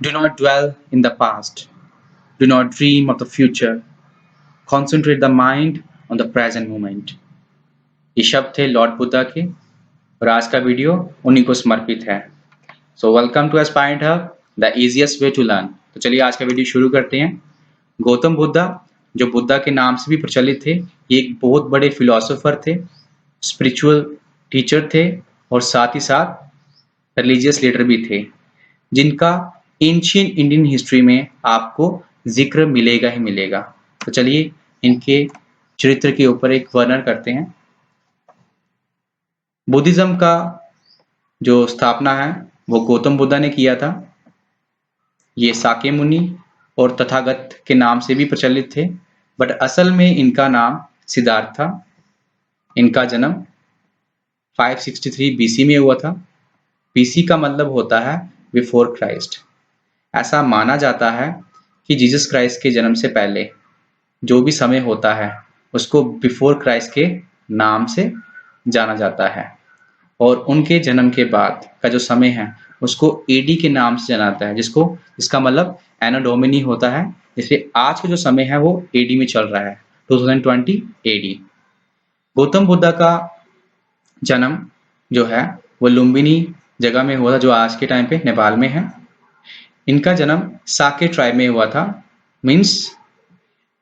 Do not dwell in the past. Do not dream of the future. Concentrate the mind on the present moment. ये शब्द थे Lord Buddha के और आज का वीडियो उन्हीं को समर्पित है। So welcome to aspirant hub, the easiest way to learn. तो चलिए आज का वीडियो शुरू करते हैं। गौतम बुद्धा, जो बुद्धा के नाम से भी प्रचलित थे, ये एक बहुत बड़े फिलोसोफर थे, स्पिरिचुअल टीचर थे और साथ ही साथ रिलीजियस लीडर भी थे, जिनका एंशिएंट इंडियन हिस्ट्री में आपको जिक्र मिलेगा ही मिलेगा। तो चलिए इनके चरित्र के ऊपर एक वर्णन करते हैं। बुद्धिज्म का जो स्थापना है वो गौतम बुद्धा ने किया था। ये साके मुनि और तथागत के नाम से भी प्रचलित थे, बट असल में इनका नाम सिद्धार्थ था। इनका जन्म 563 बीसी में हुआ था। बीसी का मतलब होता है बिफोर क्राइस्ट। ऐसा माना जाता है कि जीसस क्राइस्ट के जन्म से पहले जो भी समय होता है उसको बिफोर क्राइस्ट के नाम से जाना जाता है, और उनके जन्म के बाद का जो समय है उसको एडी के नाम से जाना जाता है, जिसका मतलब एनो डोमिनी होता है। इसलिए आज का जो समय है वो एडी में चल रहा है, 2020 एडी। गौतम बुद्धा का जन्म जो है वो लुम्बिनी जगह में हुआ था, जो आज के टाइम पे नेपाल में है। इनका जन्म साके ट्राइब में हुआ था। मीन्स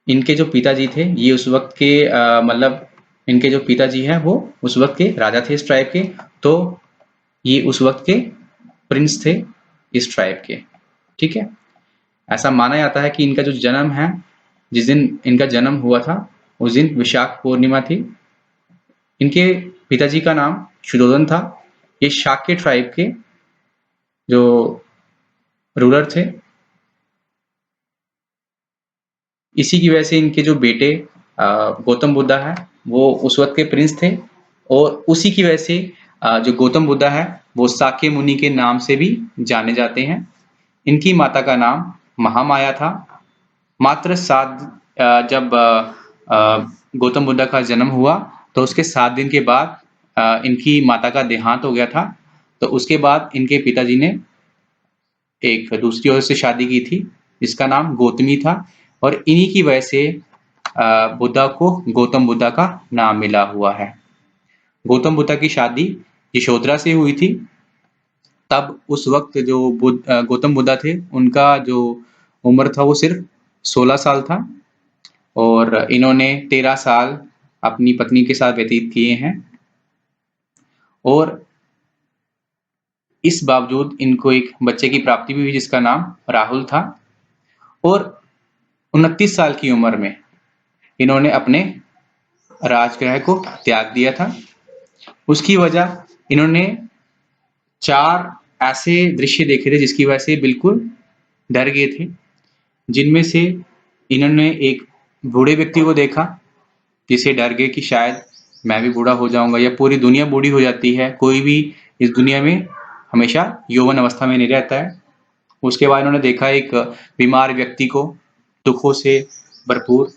इनके जो पिताजी थे ये उस वक्त के मतलब इनके जो पिताजी हैं वो उस वक्त के राजा थे इस ट्राइब के, तो ये उस वक्त के प्रिंस थे इस ट्राइब के। ठीक है, ऐसा माना जाता है कि इनका जो जन्म है, जिस दिन इनका जन्म हुआ था उस दिन विशाख पूर्णिमा थी। इनके पिताजी का नाम शुद्धोधन था। ये शाक्य ट्राइब के जो रूलर थे। इसी की वजह से इनके जो बेटे गौतम बुद्धा है वो उस वक्त के प्रिंस थे, और उसी की वजह से जो गौतम बुद्धा है वो साके मुनि के नाम से भी जाने जाते हैं। इनकी माता का नाम महामाया था। मात्र जब गौतम बुद्धा का जन्म हुआ तो उसके 7 दिन के बाद इनकी माता का देहांत हो गया था। तो उसके बाद इनके पिताजी ने एक दूसरी औरत से शादी की थी जिसका नाम गौतमी था, और इन्हीं की वजह से बुद्धा को गौतम बुद्धा का नाम मिला हुआ है। गौतम बुद्धा की शादी यशोधरा से हुई थी। तब उस वक्त जो गौतम बुद्धा थे उनका जो उम्र था वो सिर्फ 16 साल था, और इन्होंने 13 साल अपनी पत्नी के साथ व्यतीत किए हैं। और इस बावजूद इनको एक बच्चे की प्राप्ति भी हुई जिसका नाम राहुल था। और 29 साल की उम्र में इन्होंने अपने राजगृह को त्याग दिया था। उसकी वजह इन्होंने 4 ऐसे दृश्य देखे थे जिसकी वजह से बिल्कुल डर गए थे, जिनमें से इन्होंने एक बूढ़े व्यक्ति को देखा जिसे डर गए कि शायद मैं भी बूढ़ा हो जाऊंगा या पूरी दुनिया बूढ़ी हो जाती है, कोई भी इस दुनिया में हमेशा यौवन अवस्था में नहीं रहता है। उसके बाद इन्होंने देखा एक बीमार व्यक्ति को, दुखों से भरपूर।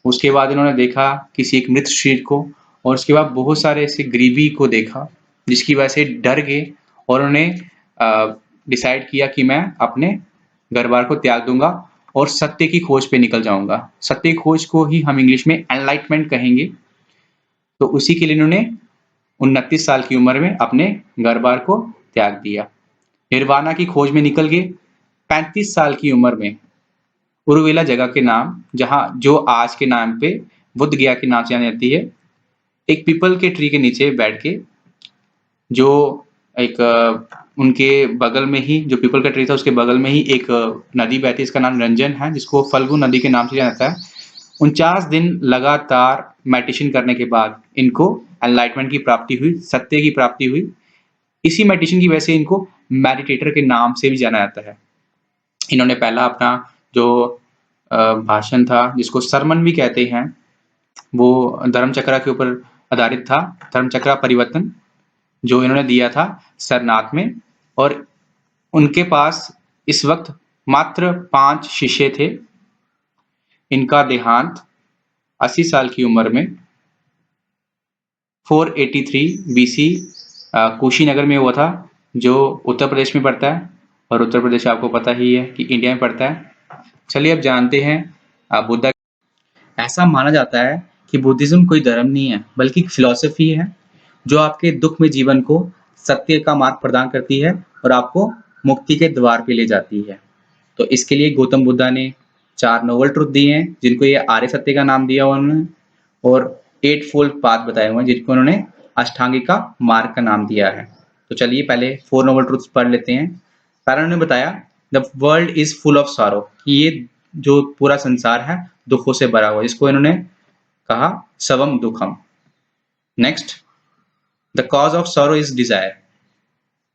उसके बाद इन्होंने देखा किसी एक मृत शरीर को, और उसके बाद बहुत सारे ऐसे गरीबी को देखा जिसकी वजह से डर गए, और उन्होंने डिसाइड किया कि मैं अपने घर बार को त्याग दूंगा और सत्य की खोज पे निकल जाऊंगा। सत्य की खोज को ही हम इंग्लिश में एनलाइटमेंट कहेंगे। तो उसी के लिए इन्होंने 29 साल की उम्र में अपने घर बार को त्याग दिया, निर्वाणा की खोज में निकल गए। 35 साल की उम्र में उरुवेला जगह के नाम, जहां जो आज के नाम पे बुद्ध गया के नाम से जानी जाती है, एक पीपल के ट्री के नीचे बैठ के, जो एक उनके बगल में ही जो पीपल का ट्री था उसके बगल में ही एक नदी बहती है, इसका नाम रंजन है, जिसको फल्गु नदी के नाम से जाना जाता है। 49 दिन लगातार मेडिटेशन करने के बाद इनको एनलाइटमेंट की प्राप्ति हुई, सत्य की प्राप्ति हुई। इसी मेडिटेशन की वजह से इनको मेडिटेटर के नाम से भी जाना जाता है। इन्होंने पहला अपना जो भाषण था, जिसको सरमन भी कहते हैं, वो धर्म चक्र के ऊपर आधारित था। धर्म चक्र परिवर्तन जो इन्होंने दिया था सरनाथ में, और उनके पास इस वक्त मात्र 5 शिष्य थे। इनका देहांत 80 साल की उम्र में 483 बीसी कुशीनगर में हुआ था, जो उत्तर प्रदेश में पड़ता है। और उत्तर प्रदेश आपको पता ही है कि इंडिया में पड़ता है। चलिए अब जानते हैं बुद्धा। ऐसा माना जाता है कि बुद्धिज्म कोई धर्म नहीं है बल्कि एक फिलॉसफी है जो आपके दुख में जीवन को सत्य का मार्ग प्रदान करती है और आपको मुक्ति के द्वार पे ले जाती है। तो इसके लिए गौतम बुद्धा ने 4 नोबल ट्रुथ दिए हैं जिनको ये आर्य सत्य का नाम दिया उन्होंने, और 8 फोल्ड पाथ बताए हुए हैं जिनको उन्होंने अष्टांगिका मार्ग का नाम दिया है। तो चलिए पहले 4 नोबल ट्रुथ्स पढ़ लेते हैं। पहले उन्होंने बताया the world is full of sorrow, कि ये जो पूरा संसार है दुखों से भरा हुआ, जिसको इन्होंने कहा सवम दुखम। Next, the cause of sorrow is desire,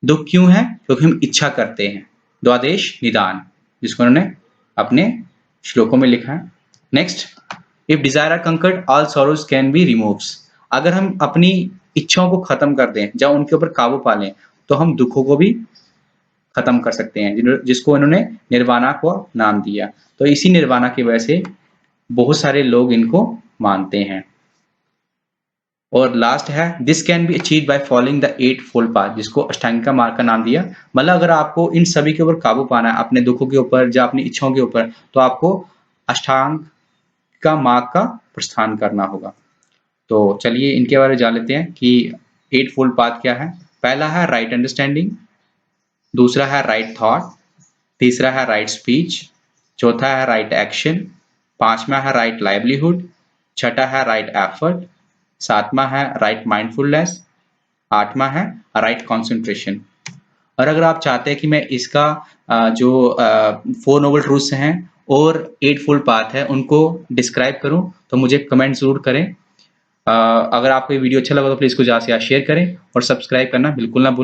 दुख क्यों है? क्योंकि हम इच्छा करते हैं। द्वादेश निदान, जिसको उन्होंने अपने श्लोकों में लिखा है। Next, if desire are conquered all sorrows can be removes, अगर हम अपनी इच्छाओं को खत्म कर दें, जब उनके ऊपर काबू पा लें, तो हम दुखों को भी खत्म कर सकते हैं, जिसको इन्होंने निर्वाणा को नाम दिया। तो इसी निर्वाणा की वजह से बहुत सारे लोग इनको मानते हैं। और लास्ट है this can be achieve by following the 8 fold path, जिसको अष्टांगिका मार्ग का नाम दिया। मतलब अगर आपको इन सभी के ऊपर काबू पाना है, अपने दुखों के ऊपर या अपनी इच्छाओं के ऊपर, तो आपको अष्टांग का मार्ग का प्रस्थान करना होगा। तो चलिए इनके बारे में जान लेते हैं कि 8 फोल्ड पाथ क्या है। पहला है राइट अंडरस्टैंडिंग, दूसरा है राइट थॉट, तीसरा है राइट स्पीच, चौथा है राइट एक्शन, पांचवा है राइट लाइवलीहुड, छठा है राइट एफर्ट, सातवां है राइट माइंडफुलनेस, आठवां है राइट कंसंट्रेशन। और अगर आप चाहते हैं कि मैं इसका जो 4 नोबल ट्रूथ्स हैं और 8 फोल्ड पाथ है उनको डिस्क्राइब करूं, तो मुझे कमेंट जरूर करें। अगर आपको ये वीडियो अच्छा लगा तो प्लीज इसको ज्यादा से ज्यादा शेयर करें और सब्सक्राइब करना बिल्कुल ना भूलें।